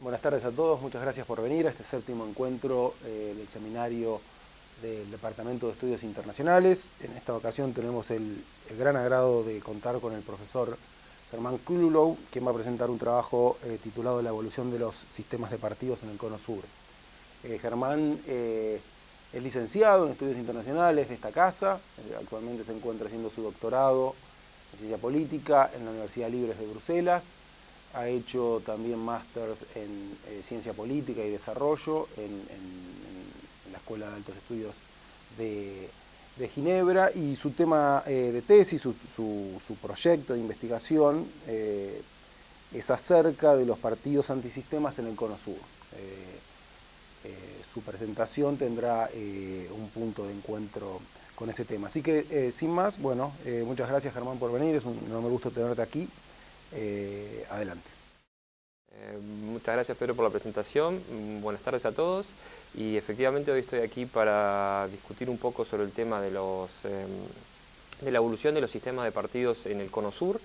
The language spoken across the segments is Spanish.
Buenas tardes a todos, muchas gracias por venir a este séptimo encuentro del seminario del Departamento de Estudios Internacionales. En esta ocasión tenemos el gran agrado de contar con el profesor Germán Kululov, quien va a presentar un trabajo titulado La evolución de los sistemas de partidos en el Cono Sur. Germán es licenciado en Estudios Internacionales de esta casa, actualmente se encuentra haciendo su doctorado en Ciencia Política en la Universidad Libre de Bruselas. Ha hecho también másters en Ciencia Política y Desarrollo en la Escuela de Altos Estudios de Ginebra, y su tema de tesis, su proyecto de investigación es acerca de los partidos antisistemas en el Cono Sur. Su presentación tendrá un punto de encuentro con ese tema. Así que, sin más, bueno, muchas gracias, Germán, por venir. Es un enorme gusto tenerte aquí. Adelante. Muchas gracias, Pedro, por la presentación. Buenas tardes a todos. Y efectivamente hoy estoy aquí para discutir un poco sobre el tema de la evolución de los sistemas de partidos en el Cono Sur.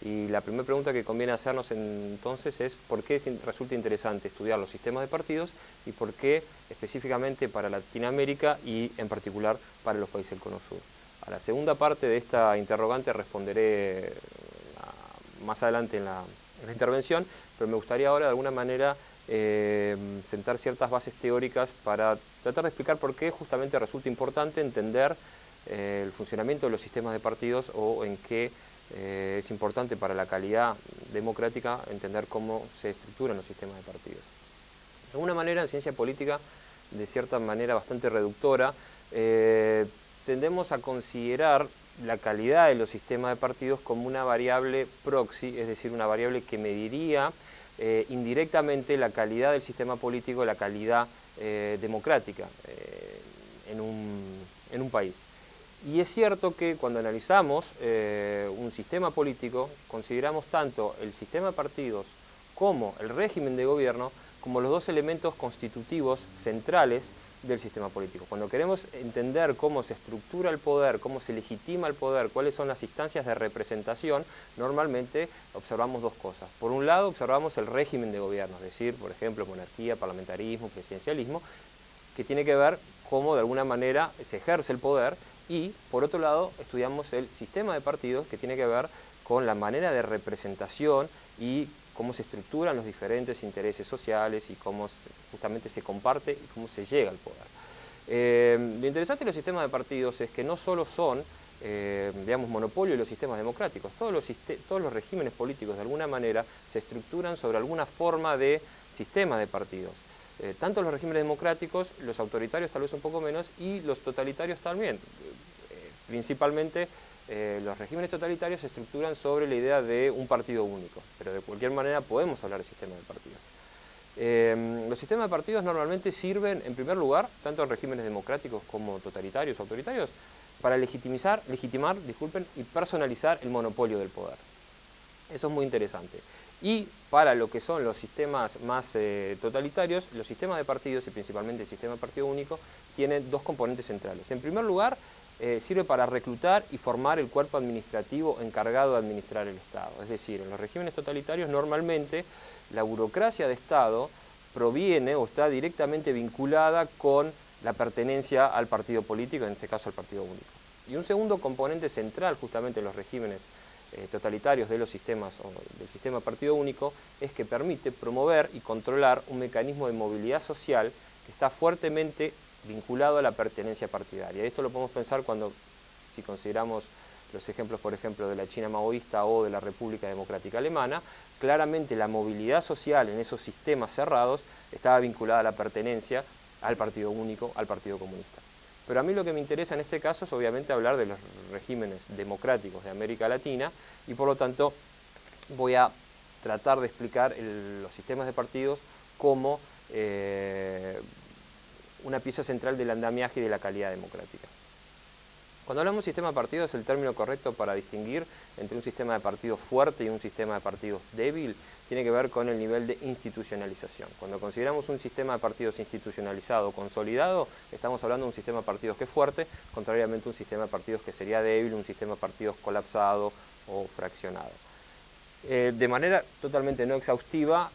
Y la primera pregunta que conviene hacernos entonces es ¿por qué resulta interesante estudiar los sistemas de partidos y por qué específicamente para Latinoamérica y en particular para los países del Cono Sur? A la segunda parte de esta interrogante responderé más adelante en la intervención, pero me gustaría ahora de alguna manera sentar ciertas bases teóricas para tratar de explicar por qué justamente resulta importante entender el funcionamiento de los sistemas de partidos o en qué es importante para la calidad democrática entender cómo se estructuran los sistemas de partidos. De alguna manera, en ciencia política, de cierta manera bastante reductora, tendemos a considerar la calidad de los sistemas de partidos como una variable proxy, es decir, una variable que mediría indirectamente la calidad del sistema político, la calidad democrática en un país. Y es cierto que cuando analizamos un sistema político, consideramos tanto el sistema de partidos como el régimen de gobierno como los dos elementos constitutivos centrales del sistema político. Cuando queremos entender cómo se estructura el poder, cómo se legitima el poder, cuáles son las instancias de representación, normalmente observamos dos cosas. Por un lado, observamos el régimen de gobierno, es decir, por ejemplo, monarquía, parlamentarismo, presidencialismo, que tiene que ver cómo de alguna manera se ejerce el poder, y por otro lado estudiamos el sistema de partidos, que tiene que ver con la manera de representación y cómo se estructuran los diferentes intereses sociales y cómo justamente se comparte y cómo se llega al poder. Lo interesante de los sistemas de partidos es que no solo son, digamos, monopolio de los sistemas democráticos, todos los regímenes políticos de alguna manera se estructuran sobre alguna forma de sistema de partidos. Tanto los regímenes democráticos, los autoritarios tal vez un poco menos, y los totalitarios también. Principalmente los regímenes totalitarios se estructuran sobre la idea de un partido único, pero de cualquier manera podemos hablar de sistema de partidos. Los sistemas de partidos normalmente sirven, en primer lugar, tanto en regímenes democráticos como totalitarios, autoritarios, para legitimar, y personalizar el monopolio del poder. Eso es muy interesante. Y para lo que son los sistemas más totalitarios, los sistemas de partidos, y principalmente el sistema de partido único, tienen dos componentes centrales. En primer lugar, sirve para reclutar y formar el cuerpo administrativo encargado de administrar el Estado. Es decir, en los regímenes totalitarios normalmente la burocracia de Estado proviene o está directamente vinculada con la pertenencia al partido político, en este caso al partido único. Y un segundo componente central justamente en los regímenes totalitarios de los sistemas o del sistema partido único es que permite promover y controlar un mecanismo de movilidad social que está fuertemente vinculado a la pertenencia partidaria. Esto lo podemos pensar si consideramos los ejemplos, por ejemplo, de la China maoísta o de la República Democrática Alemana. Claramente la movilidad social en esos sistemas cerrados estaba vinculada a la pertenencia al partido único, al partido comunista. Pero a mí lo que me interesa en este caso es obviamente hablar de los regímenes democráticos de América Latina, y por lo tanto voy a tratar de explicar los sistemas de partidos como una pieza central del andamiaje y de la calidad democrática. Cuando hablamos de sistema de partidos, el término correcto para distinguir entre un sistema de partidos fuerte y un sistema de partidos débil tiene que ver con el nivel de institucionalización. Cuando consideramos un sistema de partidos institucionalizado, consolidado, estamos hablando de un sistema de partidos que es fuerte, contrariamente a un sistema de partidos que sería débil, un sistema de partidos colapsado o fraccionado. De manera totalmente no exhaustiva,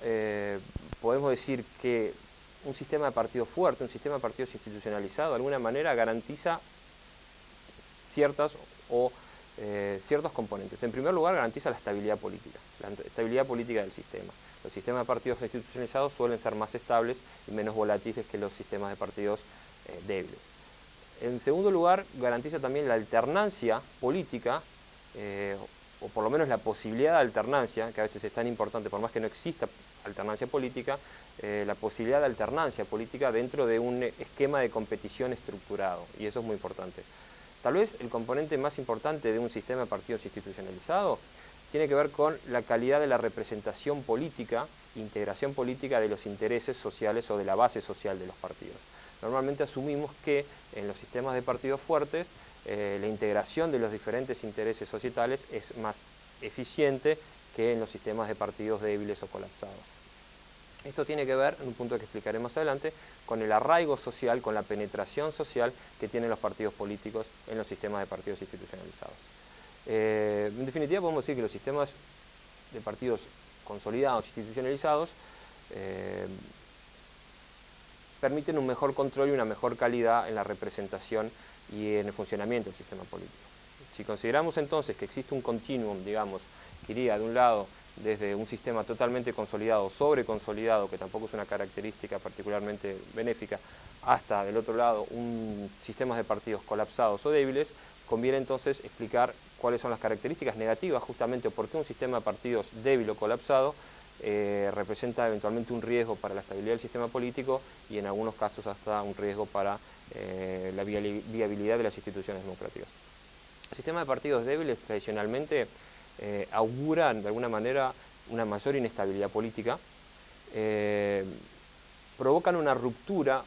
podemos decir que un sistema de partidos fuerte, un sistema de partidos institucionalizado, de alguna manera garantiza ciertos componentes. En primer lugar, garantiza la estabilidad política del sistema. Los sistemas de partidos institucionalizados suelen ser más estables y menos volátiles que los sistemas de partidos débiles. En segundo lugar, garantiza también la alternancia política, o por lo menos la posibilidad de alternancia, que a veces es tan importante, por más que no exista alternancia política, la posibilidad de alternancia política dentro de un esquema de competición estructurado, y eso es muy importante. Tal vez el componente más importante de un sistema de partidos institucionalizado tiene que ver con la calidad de la representación política, integración política de los intereses sociales o de la base social de los partidos. Normalmente asumimos que en los sistemas de partidos fuertes la integración de los diferentes intereses societales es más eficiente que en los sistemas de partidos débiles o colapsados. Esto tiene que ver, en un punto que explicaré más adelante, con el arraigo social, con la penetración social que tienen los partidos políticos en los sistemas de partidos institucionalizados. En definitiva, podemos decir que los sistemas de partidos consolidados, institucionalizados, permiten un mejor control y una mejor calidad en la representación y en el funcionamiento del sistema político. Si consideramos entonces que existe un continuum, digamos, que iría de un lado desde un sistema totalmente consolidado, sobreconsolidado, que tampoco es una característica particularmente benéfica, hasta del otro lado un sistema de partidos colapsados o débiles, conviene entonces explicar cuáles son las características negativas justamente o por qué un sistema de partidos débil o colapsado representa eventualmente un riesgo para la estabilidad del sistema político y en algunos casos hasta un riesgo para la viabilidad de las instituciones democráticas. El sistema de partidos débiles tradicionalmente auguran de alguna manera una mayor inestabilidad política, provocan una ruptura,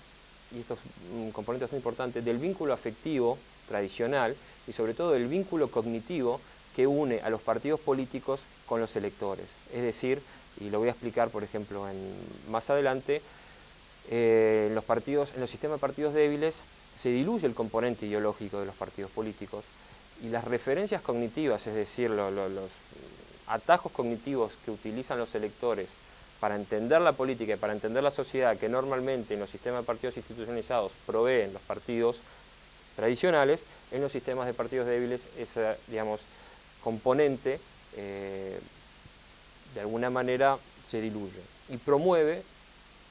y esto es un componente muy importante, del vínculo afectivo tradicional y sobre todo del vínculo cognitivo que une a los partidos políticos con los electores. Es decir, y lo voy a explicar por ejemplo más adelante, en los sistemas de partidos débiles se diluye el componente ideológico de los partidos políticos y las referencias cognitivas, es decir, los atajos cognitivos que utilizan los electores para entender la política y para entender la sociedad que normalmente en los sistemas de partidos institucionalizados proveen los partidos tradicionales, en los sistemas de partidos débiles ese, digamos, componente de alguna manera se diluye y promueve,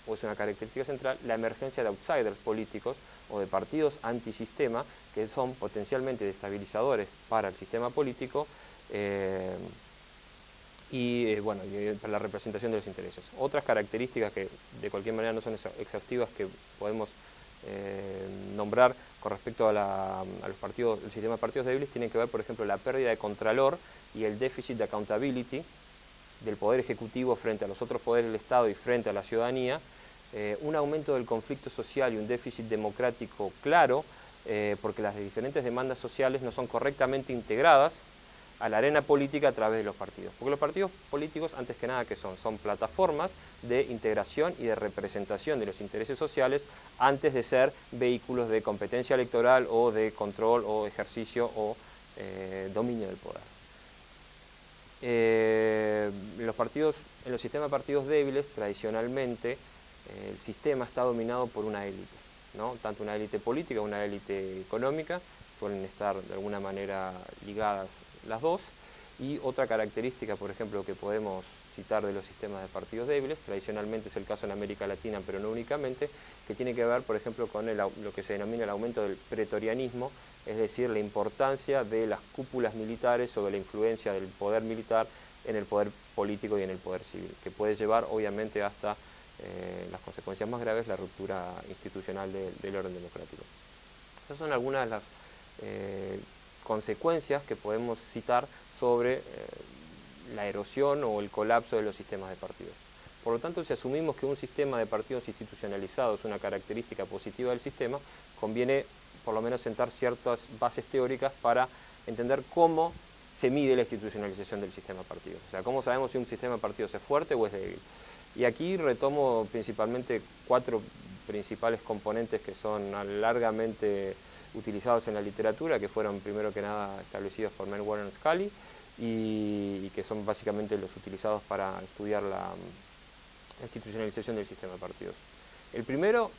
o es una característica central, la emergencia de outsiders políticos o de partidos antisistema que son potencialmente destabilizadores para el sistema político y para la representación de los intereses. Otras características que de cualquier manera no son exhaustivas que podemos nombrar con respecto a los partidos, el sistema de partidos débiles tienen que ver, por ejemplo, la pérdida de contralor y el déficit de accountability del Poder Ejecutivo frente a los otros poderes del Estado y frente a la ciudadanía, un aumento del conflicto social y un déficit democrático claro, porque las diferentes demandas sociales no son correctamente integradas a la arena política a través de los partidos. Porque los partidos políticos, antes que nada, ¿qué son? Son plataformas de integración y de representación de los intereses sociales antes de ser vehículos de competencia electoral o de control o ejercicio o dominio del poder. En los sistemas de partidos débiles, tradicionalmente, el sistema está dominado por una élite, ¿no? Tanto una élite política como una élite económica, suelen estar de alguna manera ligadas las dos. Y otra característica, por ejemplo, que podemos citar de los sistemas de partidos débiles, tradicionalmente es el caso en América Latina, pero no únicamente, que tiene que ver, por ejemplo, con lo que se denomina el aumento del pretorianismo, es decir, la importancia de las cúpulas militares sobre la influencia del poder militar en el poder político y en el poder civil, que puede llevar obviamente hasta las consecuencias más graves, la ruptura institucional del orden democrático. Estas son algunas de las consecuencias que podemos citar sobre la erosión o el colapso de los sistemas de partidos. Por lo tanto, si asumimos que un sistema de partidos institucionalizados es una característica positiva del sistema, conviene por lo menos sentar ciertas bases teóricas para entender cómo se mide la institucionalización del sistema de partidos. O sea, cómo sabemos si un sistema de partidos es fuerte o es débil. Y aquí retomo principalmente 4 principales componentes que son largamente utilizados en la literatura, que fueron primero que nada establecidos por Mann, Warren y Scully, y que son básicamente los utilizados para estudiar la institucionalización del sistema de partidos. El primero,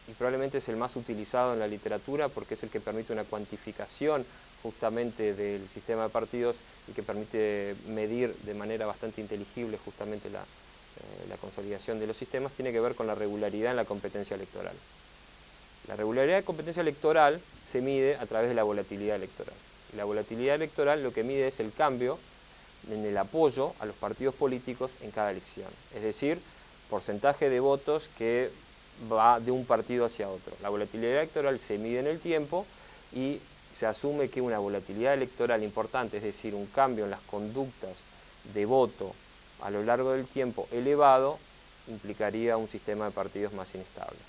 y probablemente es el más utilizado en la literatura porque es el que permite una cuantificación justamente del sistema de partidos y que permite medir de manera bastante inteligible justamente la consolidación de los sistemas, tiene que ver con la regularidad en la competencia electoral. La regularidad de competencia electoral se mide a través de la volatilidad electoral. Y la volatilidad electoral lo que mide es el cambio en el apoyo a los partidos políticos en cada elección. Es decir, porcentaje de votos que va de un partido hacia otro. La volatilidad electoral se mide en el tiempo y se asume que una volatilidad electoral importante, es decir, un cambio en las conductas de voto a lo largo del tiempo elevado, implicaría un sistema de partidos más inestable.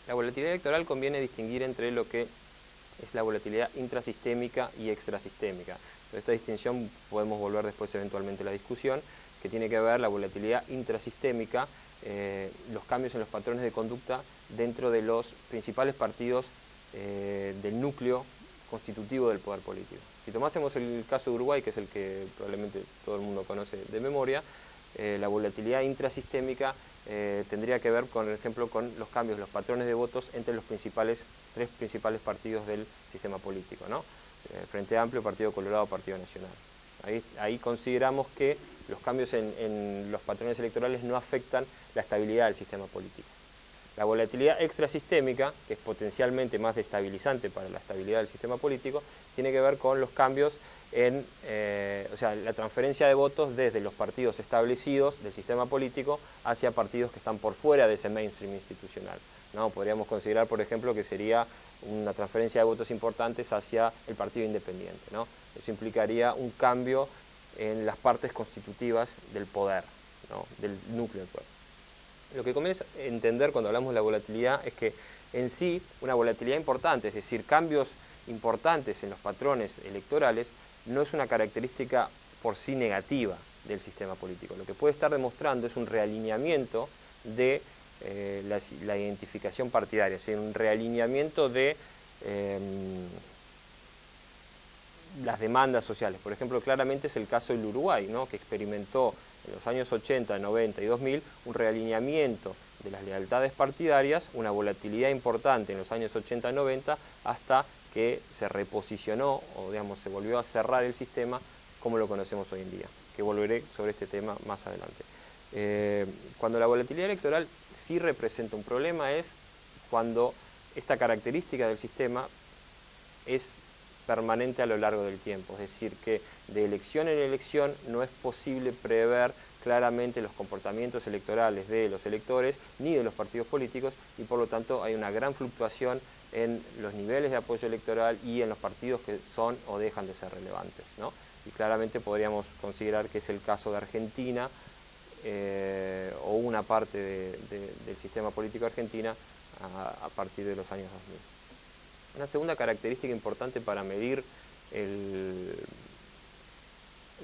La volatilidad electoral conviene distinguir entre lo que es la volatilidad intrasistémica y extrasistémica. Entonces, esta distinción podemos volver después eventualmente a la discusión, que tiene que ver la volatilidad intrasistémica, los cambios en los patrones de conducta dentro de los principales partidos del núcleo constitutivo del poder político. Si tomásemos el caso de Uruguay, que es el que probablemente todo el mundo conoce de memoria, la volatilidad intrasistémica tendría que ver, por ejemplo, con los cambios de los patrones de votos entre los tres principales partidos del sistema político, ¿no? Frente Amplio, Partido Colorado, Partido Nacional. Ahí consideramos que los cambios en los patrones electorales no afectan la estabilidad del sistema político. La volatilidad extrasistémica, que es potencialmente más destabilizante para la estabilidad del sistema político, tiene que ver con los cambios en, o sea, la transferencia de votos desde los partidos establecidos del sistema político hacia partidos que están por fuera de ese mainstream institucional, ¿no? Podríamos considerar, por ejemplo, que sería una transferencia de votos importantes hacia el partido independiente, ¿no? Eso implicaría un cambio en las partes constitutivas del poder, ¿no? Del núcleo del poder. Lo que conviene entender cuando hablamos de la volatilidad es que en sí una volatilidad importante, es decir, cambios importantes en los patrones electorales, no es una característica por sí negativa del sistema político. Lo que puede estar demostrando es un realineamiento de la identificación partidaria, es decir, un realineamiento de las demandas sociales. Por ejemplo, claramente es el caso del Uruguay, ¿no? Que experimentó en los años 80, 90 y 2000 un realineamiento de las lealtades partidarias, una volatilidad importante en los años 80 y 90, hasta que se reposicionó, o digamos, se volvió a cerrar el sistema como lo conocemos hoy en día, que volveré sobre este tema más adelante. Cuando la volatilidad electoral sí representa un problema es cuando esta característica del sistema es permanente a lo largo del tiempo, es decir, que de elección en elección no es posible prever claramente los comportamientos electorales de los electores ni de los partidos políticos y por lo tanto hay una gran fluctuación en los niveles de apoyo electoral y en los partidos que son o dejan de ser relevantes, ¿no? Y claramente podríamos considerar que es el caso de Argentina o una parte del sistema político argentina a partir de los años 2000. Una segunda característica importante para medir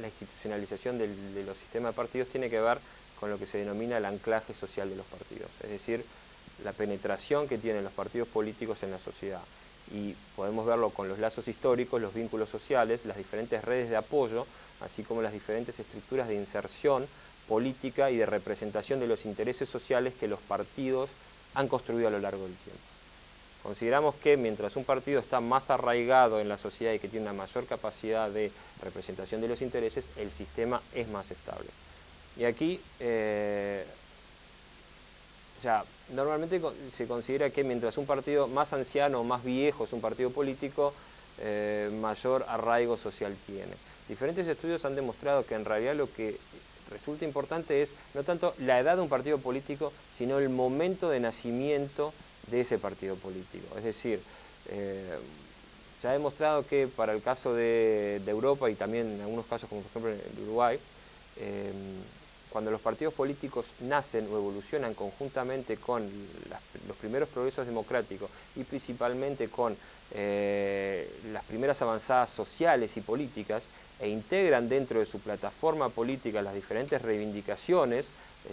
la institucionalización de los sistemas de partidos tiene que ver con lo que se denomina el anclaje social de los partidos, es decir, la penetración que tienen los partidos políticos en la sociedad. Y podemos verlo con los lazos históricos, los vínculos sociales, las diferentes redes de apoyo, así como las diferentes estructuras de inserción política y de representación de los intereses sociales que los partidos han construido a lo largo del tiempo. Consideramos que mientras un partido está más arraigado en la sociedad y que tiene una mayor capacidad de representación de los intereses, el sistema es más estable. Y aquí, normalmente se considera que mientras un partido más anciano o más viejo es un partido político, mayor arraigo social tiene. Diferentes estudios han demostrado que en realidad lo que resulta importante es no tanto la edad de un partido político, sino el momento de nacimiento de ese partido político. Es decir, se ha demostrado que para el caso de Europa y también en algunos casos como por ejemplo en Uruguay, cuando los partidos políticos nacen o evolucionan conjuntamente con los primeros progresos democráticos y principalmente con las primeras avanzadas sociales y políticas e integran dentro de su plataforma política las diferentes reivindicaciones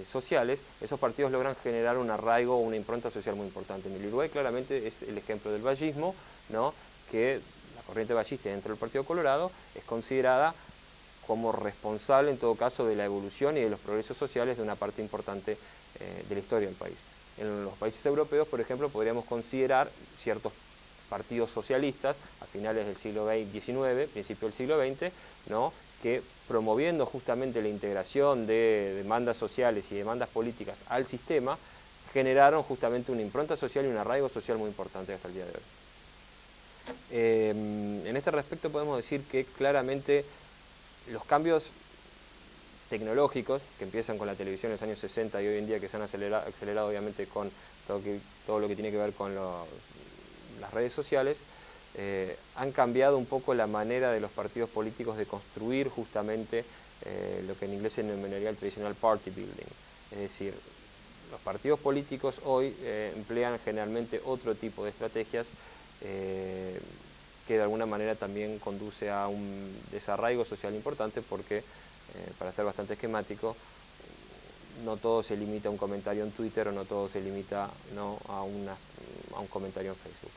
sociales, esos partidos logran generar un arraigo o una impronta social muy importante. En el Uruguay claramente es el ejemplo del vallismo, ¿no? Que la corriente vallista dentro del Partido Colorado es considerada como responsable en todo caso de la evolución y de los progresos sociales de una parte importante de la historia del país. En los países europeos, por ejemplo, podríamos considerar ciertos partidos socialistas a finales del siglo XIX, principio del siglo XX, ¿no?, que promoviendo justamente la integración de demandas sociales y demandas políticas al sistema, generaron justamente una impronta social y un arraigo social muy importante hasta el día de hoy. En este respecto podemos decir que claramente los cambios tecnológicos que empiezan con la televisión en los años 60 y hoy en día que se han acelerado obviamente con todo lo que tiene que ver con las redes sociales, han cambiado un poco la manera de los partidos políticos de construir justamente lo que en inglés se denominaría el tradicional party building. Es decir, los partidos políticos hoy emplean generalmente otro tipo de estrategias que de alguna manera también conduce a un desarraigo social importante porque, para ser bastante esquemático, no todo se limita a un comentario en Twitter o no todo se limita, ¿no?, a un comentario en Facebook.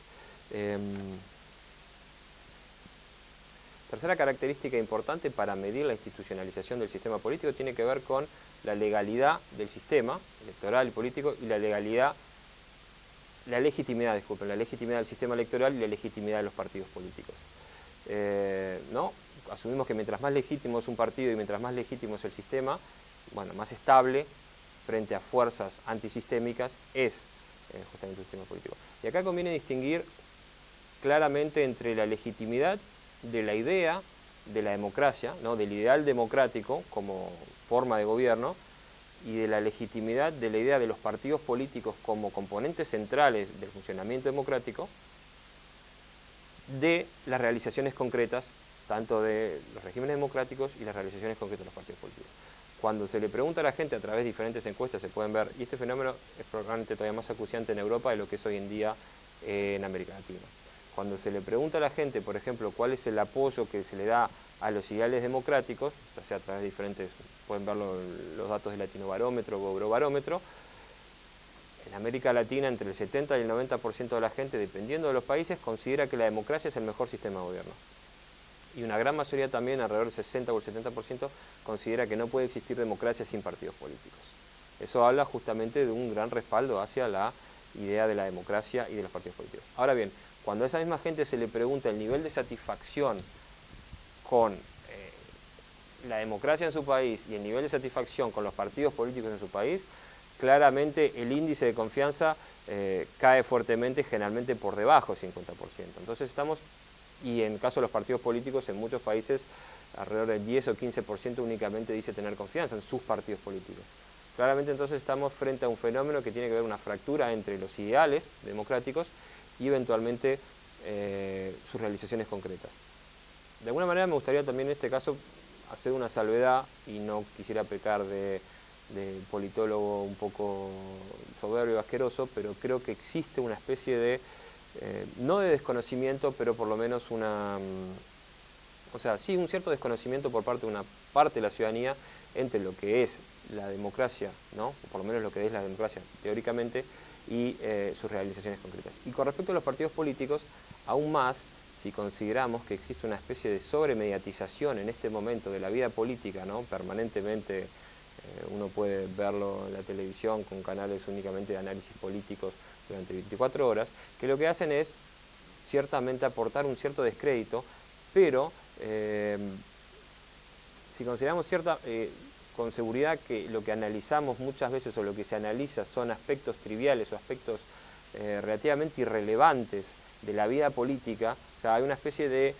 Tercera característica importante para medir la institucionalización del sistema político tiene que ver con la legalidad del sistema electoral y político y la legitimidad del sistema electoral y la legitimidad de los partidos políticos. ¿No? Asumimos que mientras más legítimo es un partido y mientras más legítimo es el sistema, bueno, más estable frente a fuerzas antisistémicas es justamente el sistema político. Y acá conviene distinguir claramente entre la legitimidad de la idea de la democracia, ¿no?, del ideal democrático como forma de gobierno, y de la legitimidad de la idea de los partidos políticos como componentes centrales del funcionamiento democrático, de las realizaciones concretas, tanto de los regímenes democráticos y las realizaciones concretas de los partidos políticos. Cuando se le pregunta a la gente a través de diferentes encuestas, se pueden ver, y este fenómeno es probablemente todavía más acuciante en Europa de lo que es hoy en día en América Latina. Cuando se le pregunta a la gente, por ejemplo, cuál es el apoyo que se le da a los ideales democráticos, ya sea a través de diferentes, pueden ver los datos del Latinobarómetro o Eurobarómetro, en América Latina entre el 70 y el 90% de la gente, dependiendo de los países, considera que la democracia es el mejor sistema de gobierno. Y una gran mayoría también, alrededor del 60 o el 70%, considera que no puede existir democracia sin partidos políticos. Eso habla justamente de un gran respaldo hacia la idea de la democracia y de los partidos políticos. Ahora bien, cuando a esa misma gente se le pregunta el nivel de satisfacción con la democracia en su país y el nivel de satisfacción con los partidos políticos en su país, claramente el índice de confianza cae fuertemente, generalmente por debajo del 50%. Entonces estamos, y en el caso de los partidos políticos, en muchos países alrededor del 10 o 15% únicamente dice tener confianza en sus partidos políticos. Claramente entonces estamos frente a un fenómeno que tiene que ver una fractura entre los ideales democráticos y eventualmente sus realizaciones concretas. De alguna manera me gustaría también en este caso hacer una salvedad, y no quisiera pecar de politólogo un poco soberbio y asqueroso, pero creo que existe una especie de, no de desconocimiento, pero por lo menos sí, un cierto desconocimiento por parte de una parte de la ciudadanía entre lo que es la democracia, ¿no?, o por lo menos lo que es la democracia teóricamente, y sus realizaciones concretas. Y con respecto a los partidos políticos, aún más, si consideramos que existe una especie de sobremediatización en este momento de la vida política, ¿no?, permanentemente, uno puede verlo en la televisión con canales únicamente de análisis políticos durante 24 horas, que lo que hacen es ciertamente aportar un cierto descrédito, pero si consideramos con seguridad que lo que analizamos muchas veces o lo que se analiza son aspectos triviales o aspectos relativamente irrelevantes de la vida política, o sea, hay una especie de,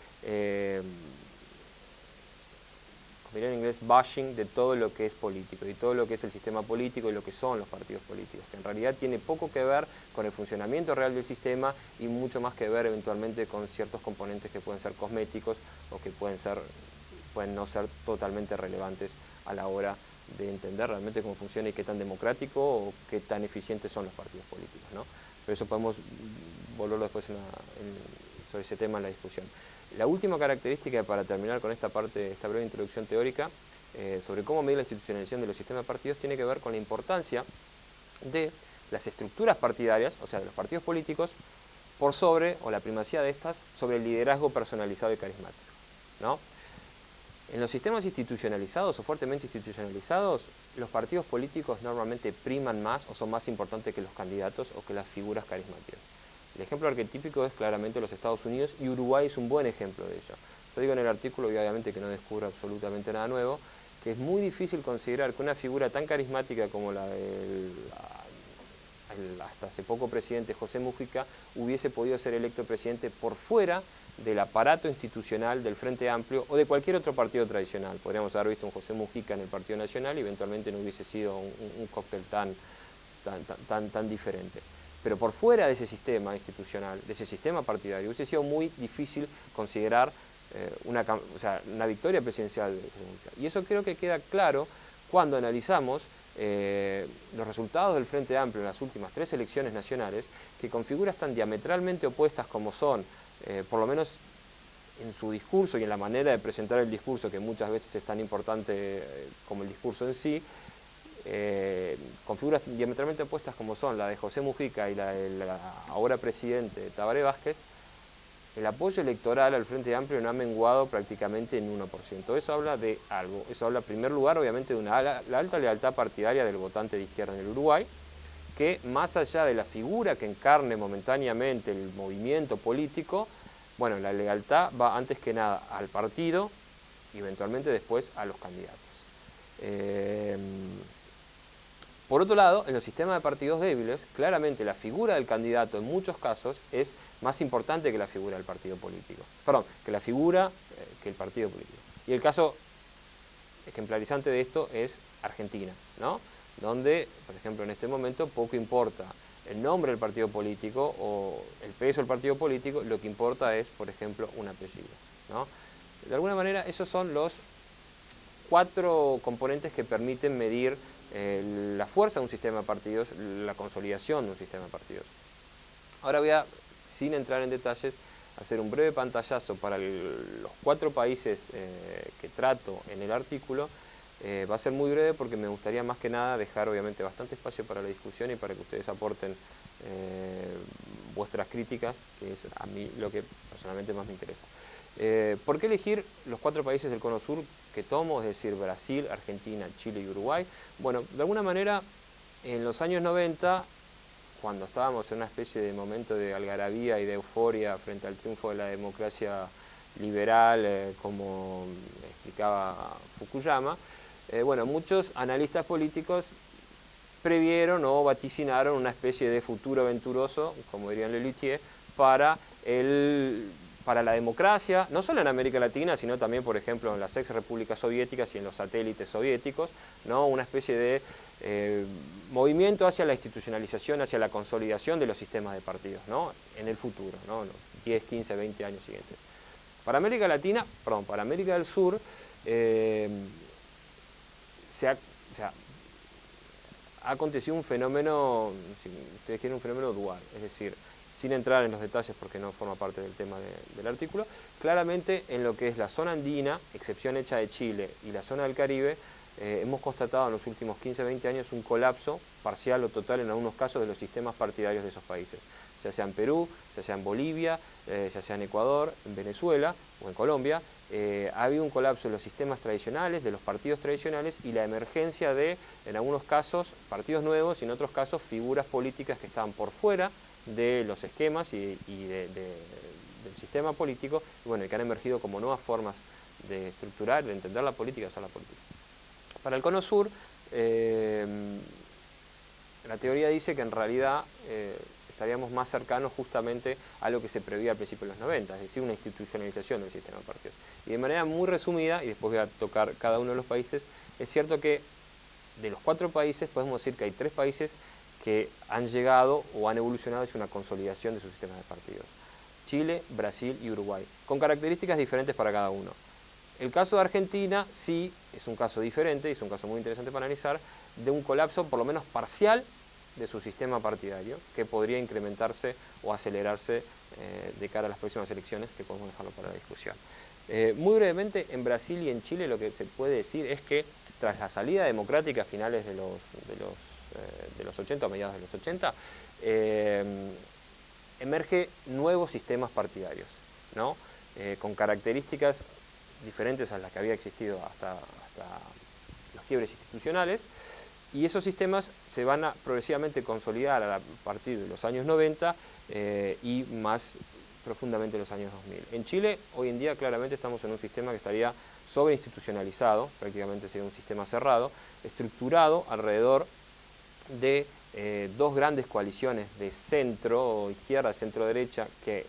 como diría en inglés, bashing de todo lo que es político y todo lo que es el sistema político y lo que son los partidos políticos, que en realidad tiene poco que ver con el funcionamiento real del sistema y mucho más que ver eventualmente con ciertos componentes que pueden ser cosméticos o que pueden no ser totalmente relevantes a la hora de entender realmente cómo funciona y qué tan democrático o qué tan eficientes son los partidos políticos, ¿no? Pero eso podemos volverlo después sobre ese tema en la discusión. La última característica, para terminar con esta breve introducción teórica, sobre cómo medir la institucionalización de los sistemas de partidos, tiene que ver con la importancia de las estructuras partidarias, o sea, de los partidos políticos, por sobre, o la primacía de estas, sobre el liderazgo personalizado y carismático, ¿no? En los sistemas institucionalizados o fuertemente institucionalizados, los partidos políticos normalmente priman más o son más importantes que los candidatos o que las figuras carismáticas. El ejemplo arquetípico es claramente los Estados Unidos y Uruguay es un buen ejemplo de ello. Yo digo en el artículo, y obviamente que no descubro absolutamente nada nuevo, que es muy difícil considerar que una figura tan carismática como la del hasta hace poco presidente José Mujica hubiese podido ser electo presidente por fuera del aparato institucional del Frente Amplio o de cualquier otro partido tradicional. Podríamos haber visto un José Mujica en el Partido Nacional y eventualmente no hubiese sido un cóctel tan diferente. Pero por fuera de ese sistema institucional, de ese sistema partidario, hubiese sido muy difícil considerar una victoria presidencial de José Mujica. Y eso creo que queda claro cuando analizamos los resultados del Frente Amplio en las últimas 3 elecciones nacionales, que con figuras tan diametralmente opuestas como son, por lo menos en su discurso y en la manera de presentar el discurso, que muchas veces es tan importante como el discurso en sí, con figuras diametralmente opuestas como son la de José Mujica y la de ahora presidente Tabaré Vázquez, el apoyo electoral al Frente Amplio no ha menguado prácticamente en 1%. Eso habla de algo. Eso habla, en primer lugar, obviamente, de la alta lealtad partidaria del votante de izquierda en el Uruguay, que más allá de la figura que encarne momentáneamente el movimiento político, bueno, la lealtad va antes que nada al partido y eventualmente después a los candidatos. Por otro lado, en los sistemas de partidos débiles, claramente la figura del candidato en muchos casos es más importante que la figura del partido político. Perdón, que la figura que el partido político. Y el caso ejemplarizante de esto es Argentina, ¿no? Donde, por ejemplo, en este momento poco importa el nombre del partido político o el peso del partido político, lo que importa es, por ejemplo, un apellido, ¿no? De alguna manera, esos son los 4 componentes que permiten medir la fuerza de un sistema de partidos, la consolidación de un sistema de partidos. Ahora voy a, sin entrar en detalles, hacer un breve pantallazo para los 4 países que trato en el artículo. Va a ser muy breve porque me gustaría más que nada dejar obviamente bastante espacio para la discusión y para que ustedes aporten vuestras críticas, que es a mí lo que personalmente más me interesa. ¿Por qué elegir los 4 países del Cono Sur que tomo, es decir, Brasil, Argentina, Chile y Uruguay? Bueno, de alguna manera, en los años 90, cuando estábamos en una especie de momento de algarabía y de euforia frente al triunfo de la democracia liberal, como explicaba Fukuyama, bueno, muchos analistas políticos previeron o vaticinaron una especie de futuro aventuroso, como dirían Lelutier, para la democracia, no solo en América Latina, sino también, por ejemplo, en las ex repúblicas soviéticas y en los satélites soviéticos, ¿no? Una especie de movimiento hacia la institucionalización, hacia la consolidación de los sistemas de partidos, ¿no? En el futuro, ¿no? Los 10, 15, 20 años siguientes. Para América Latina, perdón, para América del Sur, ha acontecido un fenómeno, si ustedes quieren, un fenómeno dual, es decir, sin entrar en los detalles porque no forma parte del tema del artículo, claramente en lo que es la zona andina, excepción hecha de Chile, y la zona del Caribe, hemos constatado en los últimos 15-20 años un colapso parcial o total en algunos casos de los sistemas partidarios de esos países, ya sea en Perú, ya sea en Bolivia, ya sea en Ecuador, en Venezuela o en Colombia. Ha habido un colapso de los sistemas tradicionales, de los partidos tradicionales y la emergencia de, en algunos casos, partidos nuevos y en otros casos figuras políticas que estaban por fuera de los esquemas y del sistema político, y bueno, que han emergido como nuevas formas de estructurar, de entender la política y hacer la política. Para el Cono Sur, la teoría dice que en realidad estaríamos más cercanos justamente a lo que se preveía al principio de los 90, es decir, una institucionalización del sistema de partidos. Y de manera muy resumida, y después voy a tocar cada uno de los países, es cierto que de los 4 países podemos decir que hay 3 países que han llegado o han evolucionado hacia una consolidación de sus sistemas de partidos. Chile, Brasil y Uruguay, con características diferentes para cada uno. El caso de Argentina sí es un caso diferente, y es un caso muy interesante para analizar, de un colapso por lo menos parcial de su sistema partidario, que podría incrementarse o acelerarse de cara a las próximas elecciones, que podemos dejarlo para la discusión. Muy brevemente, en Brasil y en Chile lo que se puede decir es que tras la salida democrática a finales de los 80, a mediados de los 80, emerge nuevos sistemas partidarios, ¿no? Con características diferentes a las que había existido hasta los quiebres institucionales, y esos sistemas se van a progresivamente consolidar a partir de los años 90 y más profundamente en los años 2000. En Chile, hoy en día, claramente estamos en un sistema que estaría sobreinstitucionalizado, prácticamente sería un sistema cerrado, estructurado alrededor de dos grandes coaliciones de centro izquierda, centro derecha, que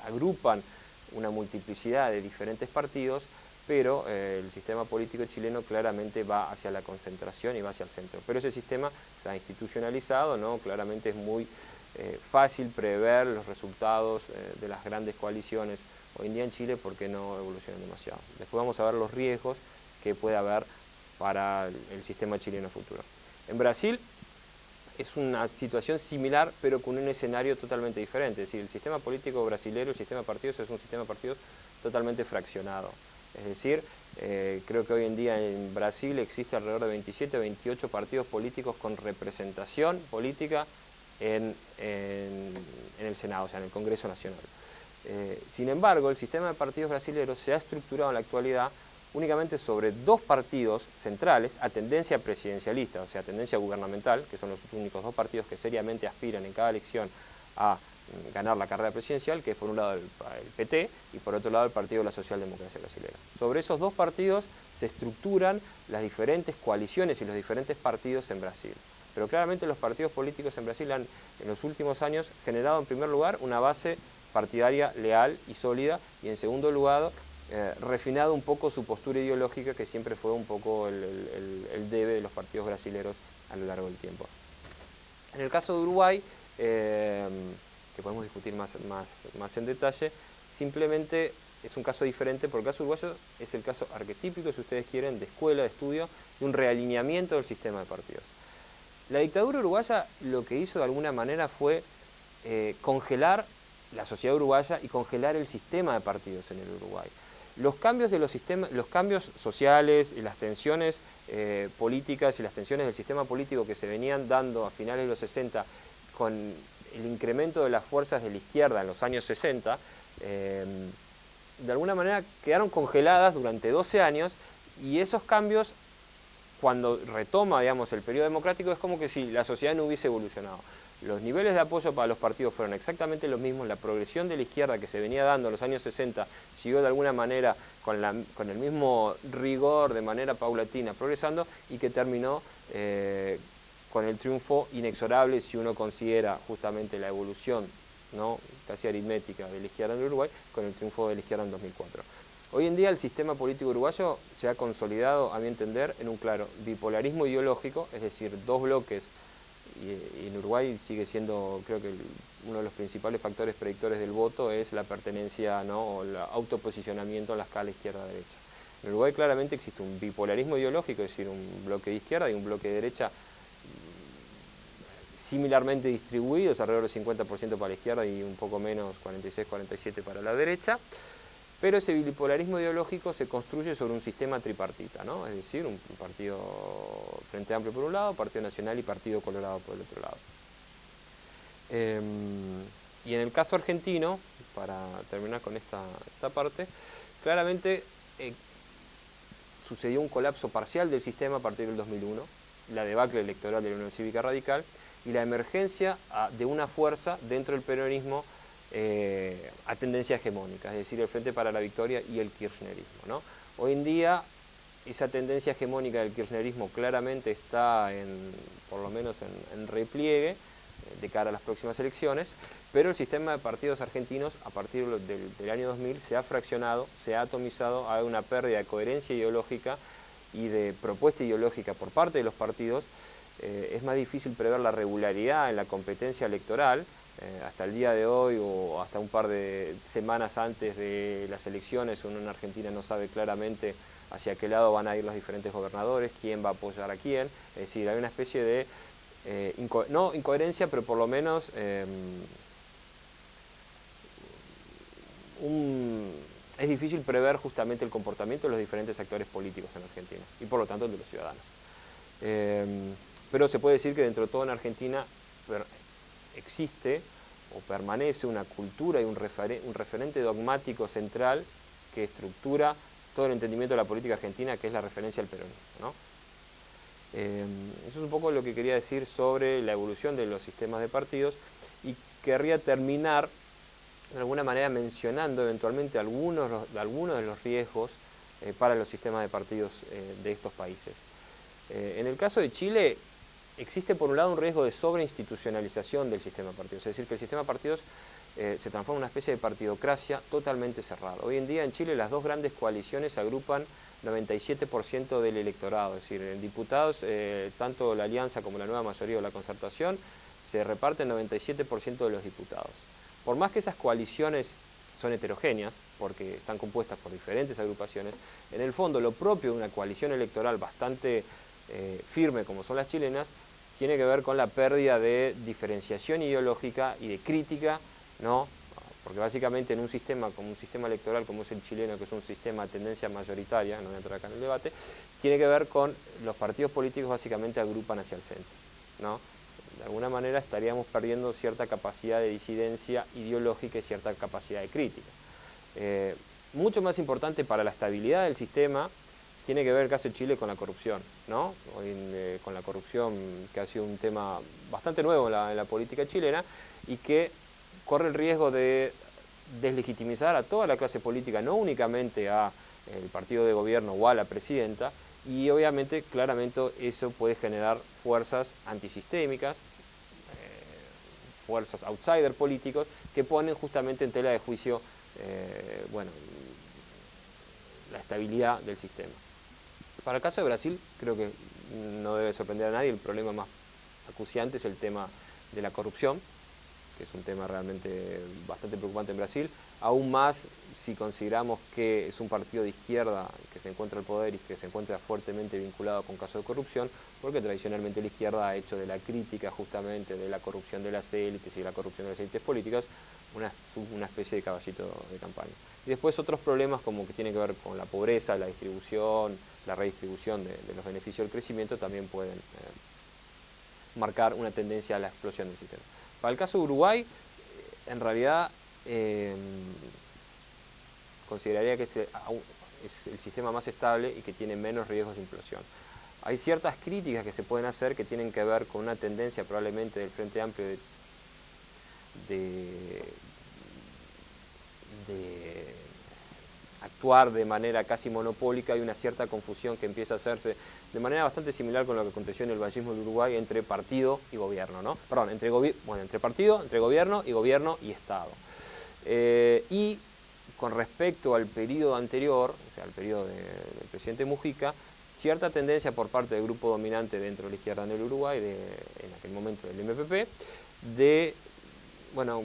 agrupan una multiplicidad de diferentes partidos, pero el sistema político chileno claramente va hacia la concentración y va hacia el centro. Pero ese sistema se ha institucionalizado, ¿no? Claramente es muy fácil prever los resultados de las grandes coaliciones hoy en día en Chile porque no evolucionan demasiado. Después vamos a ver los riesgos que puede haber para el sistema chileno futuro. En Brasil es una situación similar, pero con un escenario totalmente diferente. Es decir, el sistema político brasileño, el sistema de partidos, es un sistema de partidos totalmente fraccionado. Es decir, creo que hoy en día en Brasil existe alrededor de 27 o 28 partidos políticos con representación política en el Senado, o sea, en el Congreso Nacional. Sin embargo, el sistema de partidos brasileños se ha estructurado en la actualidad únicamente sobre dos partidos centrales a tendencia presidencialista, o sea, tendencia gubernamental, que son los únicos dos partidos que seriamente aspiran en cada elección a ganar la carrera presidencial, que es por un lado el PT y por otro lado el Partido de la Socialdemocracia Brasileña. Sobre esos dos partidos se estructuran las diferentes coaliciones y los diferentes partidos en Brasil. Pero claramente los partidos políticos en Brasil han, en los últimos años, generado en primer lugar una base partidaria leal y sólida, y en segundo lugar refinado un poco su postura ideológica, que siempre fue un poco el debe de los partidos brasileños a lo largo del tiempo. En el caso de Uruguay, que podemos discutir más en detalle, simplemente es un caso diferente, porque el caso uruguayo es el caso arquetípico, si ustedes quieren, de escuela, de estudio, de un realineamiento del sistema de partidos. La dictadura uruguaya lo que hizo de alguna manera fue congelar la sociedad uruguaya y congelar el sistema de partidos en el Uruguay. Los cambios de los cambios sociales y las tensiones políticas y las tensiones del sistema político que se venían dando a finales de los 60 con el incremento de las fuerzas de la izquierda en los años 60, de alguna manera quedaron congeladas durante 12 años, y esos cambios, cuando retoma, digamos, el periodo democrático, es como que si la sociedad no hubiese evolucionado. Los niveles de apoyo para los partidos fueron exactamente los mismos, la progresión de la izquierda que se venía dando en los años 60 siguió de alguna manera con el mismo rigor, de manera paulatina, progresando, y que terminó con el triunfo inexorable, si uno considera justamente la evolución, ¿no?, casi aritmética de la izquierda en el Uruguay, con el triunfo de la izquierda en 2004. Hoy en día el sistema político uruguayo se ha consolidado, a mi entender, en un claro bipolarismo ideológico, es decir, dos bloques, y en Uruguay sigue siendo, creo que uno de los principales factores predictores del voto es la pertenencia, ¿no?, o el autoposicionamiento en la escala izquierda-derecha. En Uruguay claramente existe un bipolarismo ideológico, es decir, un bloque de izquierda y un bloque de derecha similarmente distribuidos, alrededor del 50% para la izquierda y un poco menos, 46-47 para la derecha. Pero ese bipolarismo ideológico se construye sobre un sistema tripartita, ¿no? Es decir, un partido Frente Amplio por un lado, Partido Nacional y Partido Colorado por el otro lado. Y en el caso argentino, para terminar con esta parte, claramente sucedió un colapso parcial del sistema a partir del 2001, la debacle electoral de la Unión Cívica Radical y la emergencia de una fuerza dentro del peronismo a tendencia hegemónica, es decir, el Frente para la Victoria y el kirchnerismo, ¿no? Hoy en día esa tendencia hegemónica del kirchnerismo claramente está por lo menos en repliegue de cara a las próximas elecciones, pero el sistema de partidos argentinos a partir del año 2000 se ha fraccionado, se ha atomizado, hay una pérdida de coherencia ideológica y de propuesta ideológica por parte de los partidos. Es más difícil prever la regularidad en la competencia electoral. Hasta el día de hoy o hasta un par de semanas antes de las elecciones, uno en Argentina no sabe claramente hacia qué lado van a ir los diferentes gobernadores, quién va a apoyar a quién. Es decir, hay una especie de, no incoherencia, pero por lo menos es difícil prever justamente el comportamiento de los diferentes actores políticos en Argentina y por lo tanto el de los ciudadanos. Pero se puede decir que dentro de todo en Argentina existe o permanece una cultura y un referente dogmático central que estructura todo el entendimiento de la política argentina, que es la referencia al peronismo, ¿no? Eso es un poco lo que quería decir sobre la evolución de los sistemas de partidos, y querría terminar de alguna manera mencionando eventualmente algunos de los riesgos para los sistemas de partidos de estos países. En el caso de Chile existe por un lado un riesgo de sobreinstitucionalización del sistema de partidos, es decir, que el sistema de partidos se transforma en una especie de partidocracia totalmente cerrada. Hoy en día en Chile las dos grandes coaliciones agrupan 97% del electorado, es decir, en diputados, tanto la Alianza como la Nueva Mayoría o la Concertación, se reparten 97% de los diputados. Por más que esas coaliciones son heterogéneas, porque están compuestas por diferentes agrupaciones, en el fondo lo propio de una coalición electoral bastante firme como son las chilenas, tiene que ver con la pérdida de diferenciación ideológica y de crítica, ¿no? Porque básicamente en un sistema como un sistema electoral como es el chileno, que es un sistema de tendencia mayoritaria, no voy a entrar acá en el debate, tiene que ver con los partidos políticos básicamente agrupan hacia el centro, ¿no? De alguna manera estaríamos perdiendo cierta capacidad de disidencia ideológica y cierta capacidad de crítica. Mucho más importante para la estabilidad del sistema tiene que ver el caso de Chile con la corrupción, ¿no? Con la corrupción, que ha sido un tema bastante nuevo en la política chilena y que corre el riesgo de deslegitimizar a toda la clase política, no únicamente al partido de gobierno o a la presidenta, y obviamente, claramente, eso puede generar fuerzas antisistémicas, fuerzas outsider políticos, que ponen justamente en tela de juicio bueno, la estabilidad del sistema. Para el caso de Brasil, creo que no debe sorprender a nadie, el problema más acuciante es el tema de la corrupción, que es un tema realmente bastante preocupante en Brasil, aún más si consideramos que es un partido de izquierda que se encuentra al poder y que se encuentra fuertemente vinculado con casos de corrupción, porque tradicionalmente la izquierda ha hecho de la crítica justamente de la corrupción de las élites y de la corrupción de las élites políticas una especie de caballito de campaña. Y después otros problemas como que tienen que ver con la pobreza, la distribución, la redistribución de los beneficios del crecimiento también pueden marcar una tendencia a la explosión del sistema. Para el caso de Uruguay, en realidad consideraría que es el sistema más estable y que tiene menos riesgos de implosión. Hay ciertas críticas que se pueden hacer que tienen que ver con una tendencia probablemente del Frente Amplio de actuar de manera casi monopólica. Hay una cierta confusión que empieza a hacerse de manera bastante similar con lo que aconteció en el vallismo del Uruguay entre partido y gobierno, ¿no? Perdón, entre partido, entre gobierno y Estado. Y con respecto al periodo anterior, o sea, al periodo del presidente Mujica, cierta tendencia por parte del grupo dominante dentro de la izquierda en el Uruguay, en aquel momento del MPP, de, bueno,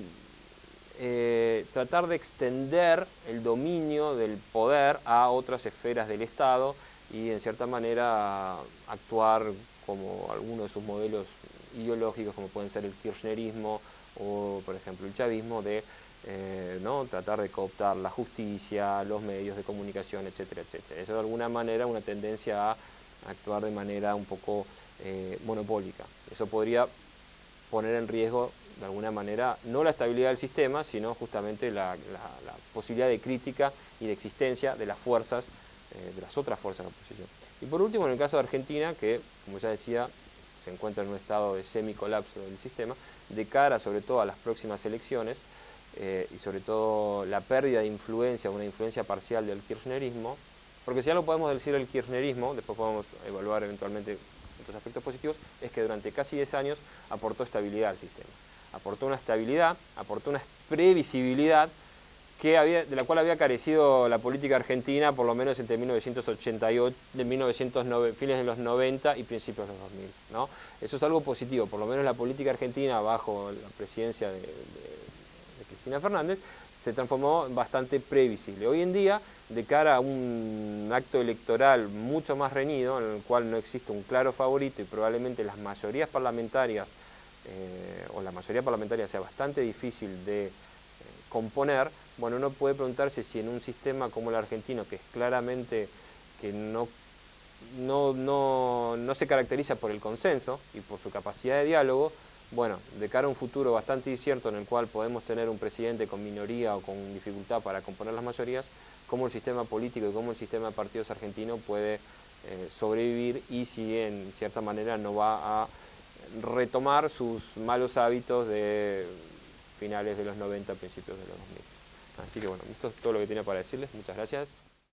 tratar de extender el dominio del poder a otras esferas del Estado y en cierta manera actuar como algunos de sus modelos ideológicos, como pueden ser el kirchnerismo o por ejemplo el chavismo, de ¿no? tratar de cooptar la justicia, los medios de comunicación, etcétera, etcétera. Eso de alguna manera una tendencia a actuar de manera un poco monopólica. Eso podría poner en riesgo de alguna manera no la estabilidad del sistema, sino justamente la posibilidad de crítica y de existencia de las fuerzas, de las otras fuerzas de la oposición. Y por último, en el caso de Argentina, que como ya decía, se encuentra en un estado de semicolapso del sistema, de cara sobre todo a las próximas elecciones, y sobre todo la pérdida de influencia, una influencia parcial del kirchnerismo, porque si ya lo podemos decir el kirchnerismo, después podemos evaluar eventualmente otros aspectos positivos, es que durante casi 10 años aportó estabilidad al sistema. Aportó una estabilidad, aportó una previsibilidad de la cual había carecido la política argentina por lo menos entre 1988, fines de los 90 y principios de los 2000, ¿no? Eso es algo positivo, por lo menos la política argentina bajo la presidencia de Cristina Fernández se transformó bastante previsible. Hoy en día, de cara a un acto electoral mucho más reñido, en el cual no existe un claro favorito y probablemente las mayorías parlamentarias o la mayoría parlamentaria sea bastante difícil de componer, bueno, uno puede preguntarse si en un sistema como el argentino, que es claramente que no se caracteriza por el consenso y por su capacidad de diálogo, bueno, de cara a un futuro bastante incierto en el cual podemos tener un presidente con minoría o con dificultad para componer las mayorías, cómo el sistema político y cómo el sistema de partidos argentino puede sobrevivir y si en cierta manera no va a retomar sus malos hábitos de finales de los 90, principios de los 2000. Así que bueno, esto es todo lo que tenía para decirles. Muchas gracias.